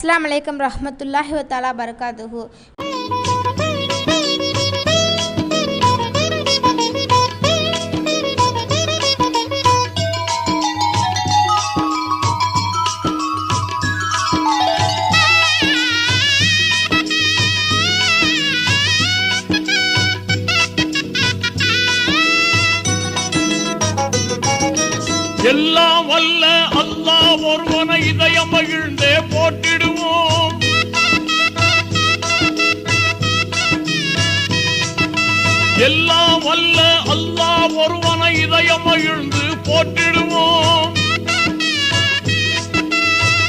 அஸ்ஸலாமு அலைக்கும் ரஹ்மத்துல்லாஹி வ தஆலா பரகாத்துஹு. எல்லாம் வல்ல அல்லாஹ் ஒருவனை இதயம் மகிழ்ந்தே போற்றிடுவோம். எல்லாம் வல்ல அல்லாஹ் ஒருவனை இதயம் மகிழ்ந்து போற்றிடுவோம்.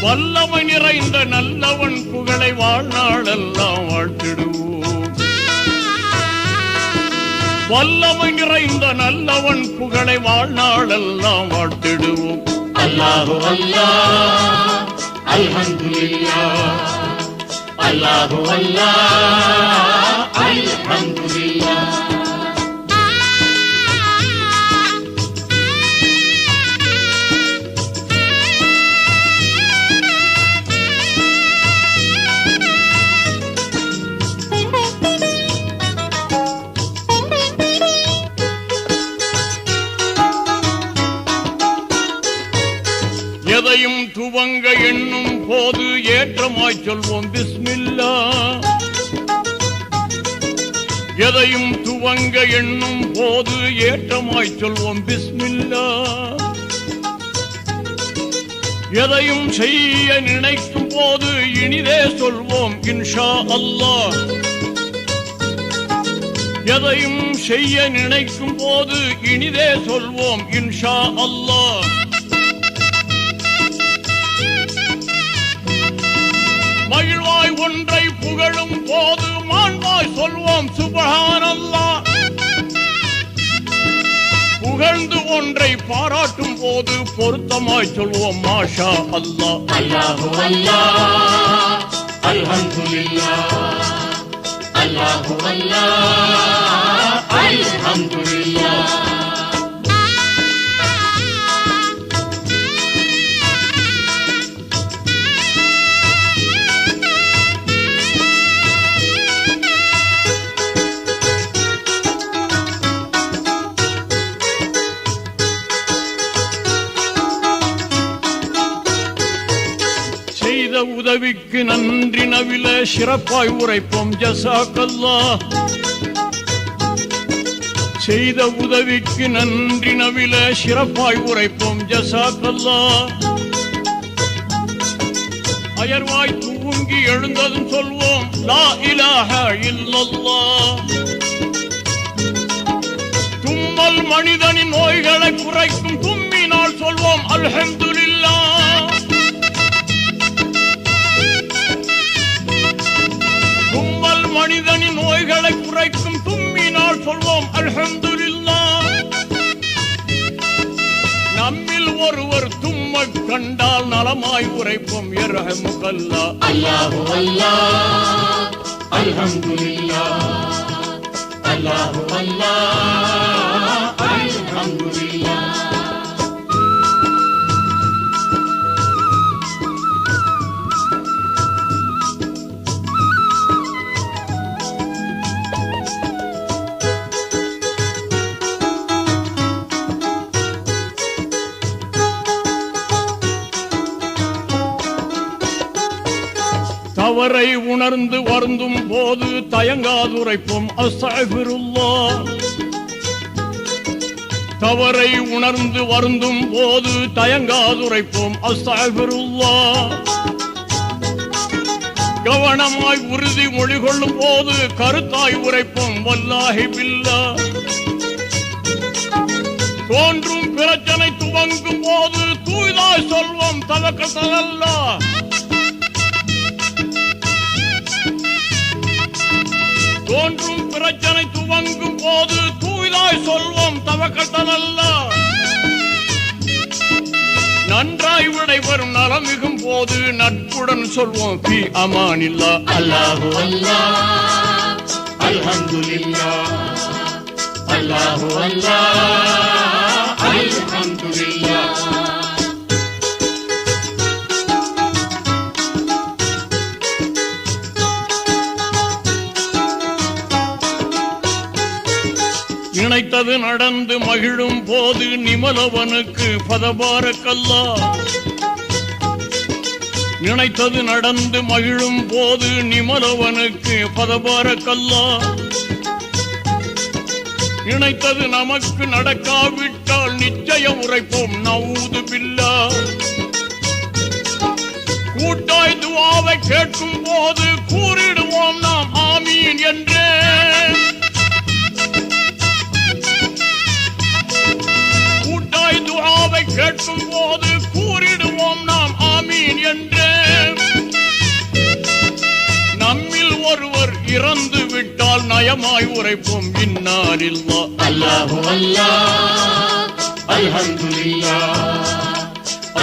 வல்லமை நிறைந்த நல்லவன் புகழை வாழ்நாளெல்லாம் வாழ்த்திடுவோம். வல்லமை நிறைந்த நல்லவன் புகழை வாழ்நாளெல்லாம் வாழ்த்திடுவோம். அல்லாஹு அல்லாஹ் அல்ஹம்துலில்லாஹ், அல்லாஹு அல்லாஹ் அல்ஹம்துலில்லாஹ். எதையும் துவங்க எண்ணும் போது ஏற்றமாய் சொல்வோம் பிஸ்மில்லாஹ். எதையும் துவங்க எண்ணும் போது ஏற்றமாய் சொல்வோம் பிஸ்மில்லாஹ். எதையும் செய்ய நினைக்கும் போது இனிதே சொல்வோம் இன்ஷா அல்லாஹ். எதையும் செய்ய நினைக்கும் போது இனிதே சொல்வோம் இன்ஷா அல்லாஹ். மகிழ்வாய் ஒன்றை புகழும் போது மாண்பாய் சொல்வோம் சுப்ஹானல்லாஹ். புகழ்ந்து ஒன்றை பாராட்டும் போது பொருத்தமாய் சொல்வோம் மாஷா அல்லாஹ். அல்லாஹு அல்லாஹ் அல்ஹம்துலில்லாஹ், அல்லாஹு அல்லாஹ் அல்ஹம்துலில்லாஹ். செய்த உதவிக்கு நன்றி நவில சிறப்பாய் உரைப்போம் ஜஸாக்கல்லாஹ். செய்த உதவிக்கு நன்றி நவில சிறப்பாய் உரைப்போம் ஜஸாக்கல்லாஹ். அயர்வாய் தூங்கி எழுந்ததும் சொல்வோம் லா இலாஹா இல்லல்லாஹ். தும்மல் மனிதனின் நோய்களை குறைக்கும் தும்மினால் சொல்வோம் அல்ஹம்துலில்லாஹ். தும்மல் மனிதனின் நோய்களை குறைக்கும் தும்மினால் சொல்வோம் அல்ஹம்துலில்லாஹ். நம்மில் ஒருவர் தும்மக் கண்டால் நலமாய் உரைப்போம் யர்ஹமுகல்லாஹ். அல்லாஹு அல்லாஹ் அல்ஹம்துலில்லாஹ், அல்லாஹு அல்லாஹ் அல்ஹம்துலில்லாஹ். தவறை உணர்ந்து வருந்தும் போது தயங்காதுரைப்போம் அஸ்தக்ஃபிருல்லாஹ். தவறை உணர்ந்து வருந்தும் போது தயங்காதுரைப்போம் அஸ்தக்ஃபிருல்லாஹ். கவனமாய் உறுதி மொழி கொள்ளும் போது கருத்தாய் உரைப்போம் வல்லாஹி பில்லாஹ். தோன்றும் பிரச்சனை துவங்கும் போது தூய்தாய் சொல்வோம் தவக்கல் அல்லாஹ். தோன்றும் பிரச்சனை துவங்கும் போது தூய்தாய் சொல்வோம் தவக்கல் அல்லாஹ். நன்றாய் விடைபெறும் நலமிகும் போது நட்புடன் சொல்வோம் ஃபீ அமானில்லாஹ். அல்லாஹு அல்லாஹ் அல்ஹம்துலில்லாஹ், அல்லாஹு அல்லாஹ் அல்ஹம்துலில்லாஹ். நினைத்தது நடந்து மகிழும் போது நிமலவனுக்கு பதபாரக்கல்லா. நினைத்தது நடந்து மகிழும் போது நிமலவனுக்கு பதபாரக்கல்லா. நினைத்தது நமக்கு நடக்காவிட்டால் நிச்சயம் உரைப்போம் நவுது பில்லா. கூட்டாய் துஆவை கேட்கும் போது கூறிடுவோம் நாம் ஆமீன் என்றே. கூட்டாய் துஆவை கேட்கும் போது கூறிடுவோம் நாம் ஆமீன் என்றே. நம்மில் ஒருவர் இறந்து விட்டால் நயமாய் உரைப்போம் இன்னா லில்லாஹ். அல்லாஹு அல்லாஹ், அல்ஹம்துலில்லாஹ்.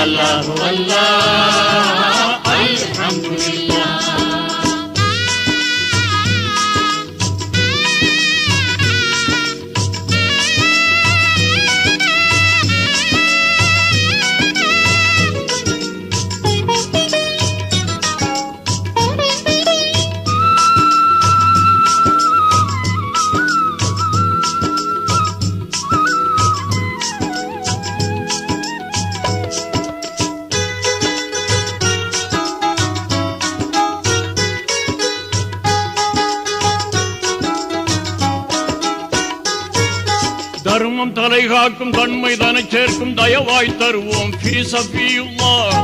அல்லாஹு அல்லாஹ், அல்ஹம்துலில்லாஹ். தர்மம் தலை காக்கும் தன்மை தனை சேர்க்கும் தயவாய் தருவோம் ஃபீ சபீலில்லாஹ்.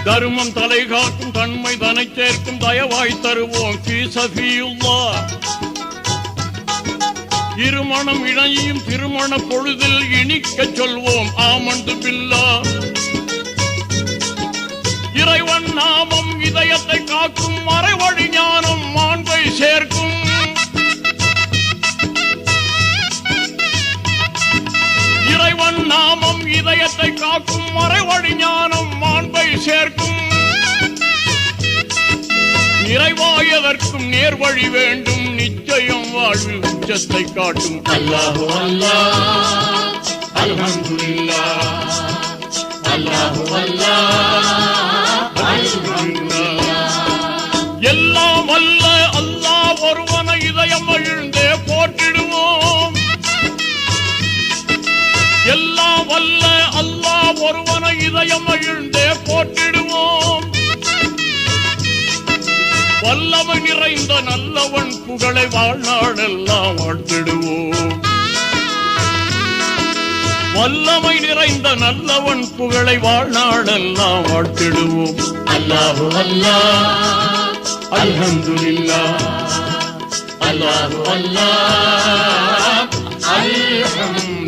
தர்மம் தலை காக்கும் தன்மை தனை சேர்க்கும் தயவாய் தருவோம் ஃபீ சபீலில்லாஹ். இருமணம் இணையும் திருமண பொழுதில் இனிக்க சொல்வோம் ஆமன்து பில்லாஹ். இறைவன் நாமம் இதயத்தை காக்கும் மறைவழி ஞானம் மாண்பை சேர்க்கும். இறைவன் நாமம் இதயத்தை காக்கும் மறைவழி ஞானம் மாண்பை சேர்க்கும். நிறைவாயதற்கும் நேர்வழி வேண்டும் நிச்சயம் வாழ்வில் உச்சத்தை காட்டும். அல்லாஹு அல்லாஹ், அல்ஹம்துலில்லாஹ். அல்லாஹு அல்லாஹ், அல்ஹம்துலில்லாஹ். எல்லாம் வல்ல அல்லாஹ் ஒருவனை இதயம் மகிழ்ந்தே போற்றிடுவோம். எல்லாம் வல்ல அல்லாஹ் ஒருவனை இதயம் மகிழ்ந்தே போற்றிடுவோம். வல்லமை நிறைந்த நல்லவன் புகழை வாழ்நாளெல்லாம் வாழ்த்திடுவோம். வல்லமை நிறைந்த நல்லவன் புகழை வாழ்நாளெல்லாம் வாழ்த்திடுவோம். அல்லாஹு அல்லாஹ், அல்ஹம்துலில்லாஹ். அல்லாஹு அல்லாஹ், அல்ஹம்துலில்லாஹ்.